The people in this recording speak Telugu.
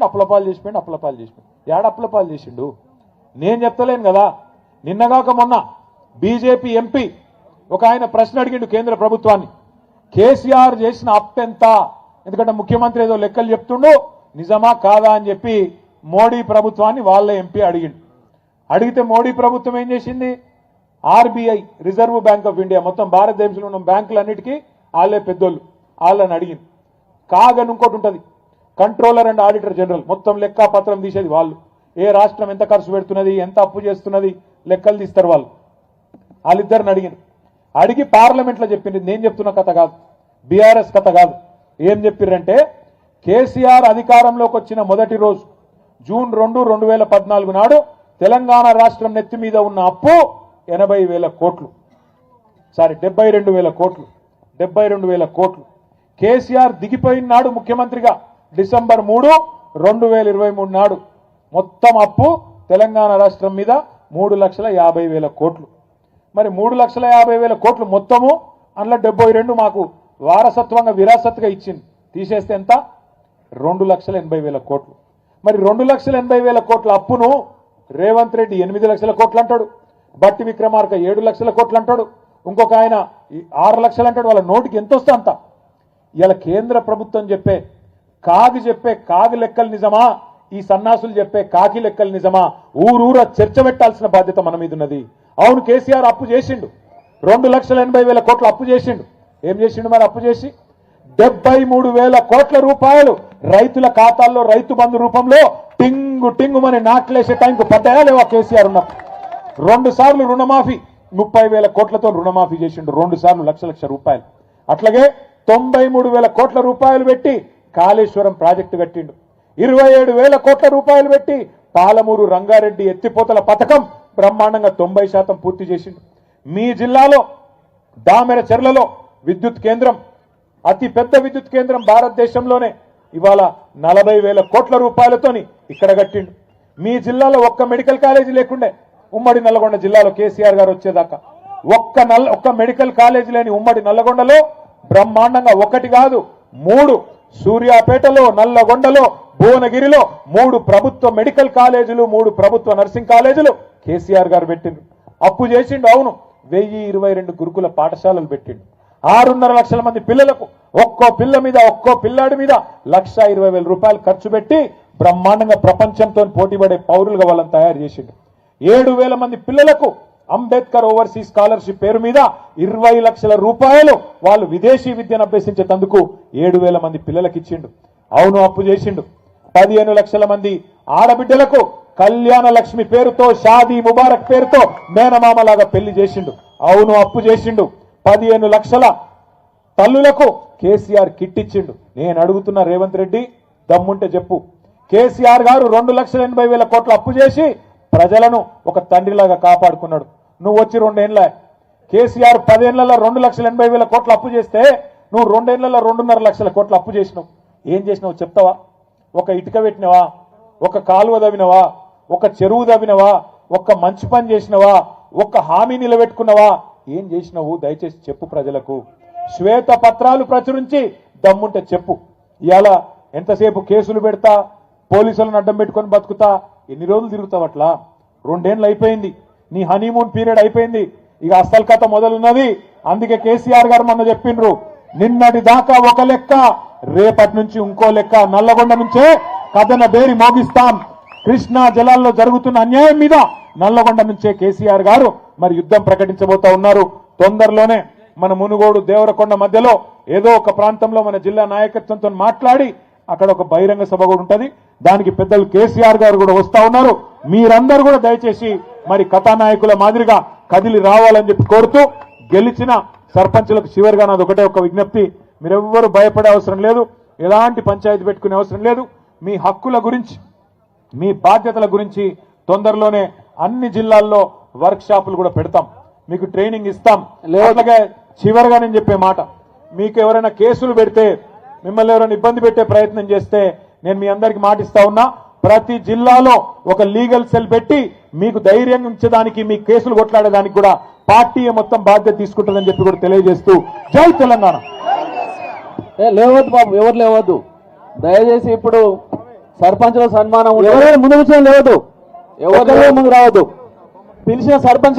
అప్లపాలు చేసిపోయిండు ఏడ అప్లపాలు చేసిండు నేను చెప్తలేను కదా. నిన్నగాక మొన్న బీజేపీ ఎంపీ ఒక ఆయన ప్రశ్న అడిగిండు కేంద్ర ప్రభుత్వాన్ని, కేసీఆర్ చేసిన అప్పెంత, ఎందుకంటే ముఖ్యమంత్రి ఏదో లెక్కలు చెప్తుండు నిజమా కాదా అని చెప్పి మోడీ ప్రభుత్వాన్ని వాళ్ళ ఎంపీ అడిగిండు. అడిగితే మోడీ ప్రభుత్వం ఏం చేసింది, RBI reserve bank of India మొత్తం భారతదేశంలో ఉన్న బ్యాంకులన్నిటికీ వాళ్ళే పెద్దోళ్ళు, వాళ్ళని అడిగింది. కాగని ఇంకోటి ఉంటుంది, కంట్రోలర్ అండ్ ఆడిటర్ జనరల్, మొత్తం లెక్కాపత్రం తీసేది వాళ్ళు. ఏ రాష్ట్రం ఎంత ఖర్చు పెడుతున్నది, ఎంత అప్పు చేస్తున్నది లెక్కలు తీస్తారు వాళ్ళు. వాళ్ళిద్దరిని అడిగి పార్లమెంట్లో చెప్పింది. నేను చెప్తున్న కథ కాదు, బీఆర్ఎస్ కథ కాదు. ఏం చెప్పిర్రంటే, కేసీఆర్ అధికారంలోకి వచ్చిన మొదటి రోజు జూన్ 2, 2014 నాడు తెలంగాణ రాష్ట్రం నెత్తి మీద ఉన్న అప్పు 80,000 కోట్లు, సారీ 72,000 కోట్లు, 72,000 కోట్లు. కేసీఆర్ దిగిపోయిన నాడు ముఖ్యమంత్రిగా డిసెంబర్ 3, 2023 నాడు మొత్తం అప్పు తెలంగాణ రాష్ట్రం మీద 3,50,000 కోట్లు. మరి 3,50,000 కోట్లు మొత్తము, అందులో 72 మాకు వారసత్వంగా విరాసత్తుగా ఇచ్చింది, తీసేస్తే ఎంత, 2,80,000 కోట్లు. మరి 2,80,000 కోట్ల అప్పును రేవంత్ రెడ్డి 8 లక్షల కోట్లు అంటాడు, బట్టి విక్రమార్క 7 లక్షల కోట్లు అంటాడు, ఇంకొక ఆయన 6 లక్షలు అంటాడు. వాళ్ళ నోటికి ఎంత వస్తే అంత. ఇలా కేంద్ర ప్రభుత్వం చెప్పే కాగి లెక్కలు నిజమా, ఈ సన్నాసులు చెప్పే కాకి లెక్కలు నిజమా, ఊరూర చర్చ పెట్టాల్సిన బాధ్యత మన మీద ఉన్నది. అవును, కేసీఆర్ అప్పు చేసిండు, 2,80,000 కోట్లు అప్పు చేసిండు. ఏం చేసిండు మరి అప్పు చేసి? 73,000 కోట్ల రూపాయలు రైతుల ఖాతాల్లో రైతు బంధు రూపంలో టింగు మన నాట్లేసే టైంకు పడ్డాయా లేవా? కేసీఆర్ ఉన్నప్పుడు 2 సార్లు రుణమాఫీ, 30,000 కోట్లతో రుణమాఫీ చేసిండు, 2 సార్లు లక్ష రూపాయలు. అట్లాగే 93,000 కోట్ల రూపాయలు పెట్టి కాళేశ్వరం ప్రాజెక్టు కట్టిండు, 27,000 కోట్ల రూపాయలు పెట్టి పాలమూరు రంగారెడ్డి ఎత్తిపోతల పథకం బ్రహ్మాండంగా 90% పూర్తి చేసిండు. మీ జిల్లాలో దామెర చెర్లలో విద్యుత్ కేంద్రం, అతి పెద్ద విద్యుత్ కేంద్రం భారతదేశంలోనే, ఇవాళ 40,000 కోట్ల రూపాయలతోని ఇక్కడ కట్టిండు. మీ జిల్లాలో ఒక్క మెడికల్ కాలేజీ లేకుండే, ఉమ్మడి నల్లగొండ జిల్లాలో కేసీఆర్ గారు వచ్చేదాకా ఒక్క మెడికల్ కాలేజీ లేని ఉమ్మడి నల్లగొండలో బ్రహ్మాండంగా 1 కాదు 3, సూర్యాపేటలో, నల్లగొండలో, భువనగిరిలో 3 ప్రభుత్వ మెడికల్ కాలేజీలు, 3 ప్రభుత్వ నర్సింగ్ కాలేజీలు కేసీఆర్ గారు పెట్టిండు. అప్పు చేసిండు. అవును, 1022 గురుకుల పాఠశాలలు పెట్టిండు. 6.5 లక్షల మంది పిల్లలకు ఒక్కో పిల్ల మీద, ఒక్కో పిల్లాడి మీద 1,20,000 రూపాయలు ఖర్చు పెట్టి బ్రహ్మాండంగా ప్రపంచంతో పోటీపడే పౌరులుగా వాళ్ళని తయారు చేసిండు. 7,000 మంది పిల్లలకు అంబేద్కర్ ఓవర్సీస్ స్కాలర్షిప్ పేరు మీద 20 లక్షల రూపాయలు వాళ్ళు విదేశీ విద్యను అభ్యసించేందుకు 7,000 మంది పిల్లలకు ఇచ్చిండు. అవును, అప్పు చేసిండు. 15 లక్షల మంది ఆడబిడ్డలకు కళ్యాణ లక్ష్మి పేరుతో, షాదీ ముబారక్ పేరుతో మేనమామలాగా పెళ్లి చేసిండు. అవును, అప్పు చేసిండు. 15 లక్షల తల్లులకు కేసీఆర్ కిట్ ఇచ్చిండు. నేను అడుగుతున్నా రేవంత్ రెడ్డి, దమ్ముంటే చెప్పు, కేసీఆర్ గారు 2,80,000 కోట్ల అప్పు చేసి ప్రజలను ఒక తండ్రిలాగా కాపాడుకున్నాడు. నువ్వు వచ్చి 2 ఏళ్ళ, కేసీఆర్ 10 ఏళ్లలో 2,80,000 కోట్ల అప్పు చేస్తే నువ్వు 2 ఏళ్లలో 2.5 లక్షల కోట్ల అప్పు చేసినావు. ఏం చేసినావు చెప్తావా? ఒక ఇటుక పెట్టినవా? ఒక కాలువ దవ్వినవా? ఒక చెరువు దవ్వినవా? ఒక మంచి పని చేసినవా? ఒక హామీ నిలబెట్టుకున్నవా? ఏం చేసినావు? దయచేసి చెప్పు ప్రజలకు. శ్వేత పత్రాలు ప్రచురించి దమ్ముంటే చెప్పు. ఇవాళ ఎంతసేపు కేసులు పెడతా, పోలీసులను అడ్డం పెట్టుకొని బతుకుతా, ఎన్ని రోజులు తిరుగుతావు అట్లా? 2 ఏళ్ళు అయిపోయింది, నీ హనీమూన్ పీరియడ్ అయిపోయింది, ఇక అసలు కథ మొదలున్నది. అందుకే కేసీఆర్ గారు మొన్న చెప్పిండ్రు, నిన్నటి దాకా ఒక లెక్క, రేపటి నుంచి ఇంకో లెక్క. నల్లగొండ నుంచే కథన బేరి మోగిస్తాం. కృష్ణా జలాల్లో జరుగుతున్న అన్యాయం మీద నల్లగొండ నుంచే కేసీఆర్ గారు మరి యుద్ధం ప్రకటించబోతా ఉన్నారు. తొందరలోనే మన మునుగోడు దేవరకొండ మధ్యలో ఏదో ఒక ప్రాంతంలో మన జిల్లా నాయకత్వంతో మాట్లాడి అక్కడ ఒక బహిరంగ సభ కూడా ఉంటుంది. దానికి పెద్దలు కేసీఆర్ గారు కూడా వస్తా ఉన్నారు. మీరందరూ కూడా దయచేసి మరి కథానాయకుల మాదిరిగా కదిలి రావాలని చెప్పి కోరుతూ, గెలిచిన సర్పంచులకు చివరిగా నాది ఒకటే ఒక విజ్ఞప్తి, మీరెవ్వరూ భయపడే అవసరం లేదు, ఎలాంటి పంచాయతీ పెట్టుకునే అవసరం లేదు. మీ హక్కుల గురించి, మీ బాధ్యతల గురించి తొందరలోనే అన్ని జిల్లాల్లో వర్క్ షాపులు కూడా పెడతాం, మీకు ట్రైనింగ్ ఇస్తాం. అట్లాగే చివరిగా నేను చెప్పే మాట, మీకు ఎవరైనా కేసులు పెడితే, మిమ్మల్ని ఎవరైనా ఇబ్బంది పెట్టే ప్రయత్నం చేస్తే నేను మీ అందరికి మాటిస్తా ఉన్నా, ప్రతి జిల్లాలో ఒక లీగల్ సెల్ పెట్టి మీకు ధైర్యం ఉంచడానికి, మీ కేసులు కొట్లాడేదానికి కూడా పార్టీ మొత్తం బాధ్యత తీసుకుంటుందని చెప్పి కూడా తెలియజేస్తూ, జై తెలంగాణ. లేవద్దు బాబు, ఎవరు లేవద్దు దయచేసి. ఇప్పుడు సర్పంచ్ల సన్మానం ఎవరైనా ముందు కూర్చొని లేవద్దు, ఎవరు ముందు రావద్దు. పిలిచిన సర్పంచ్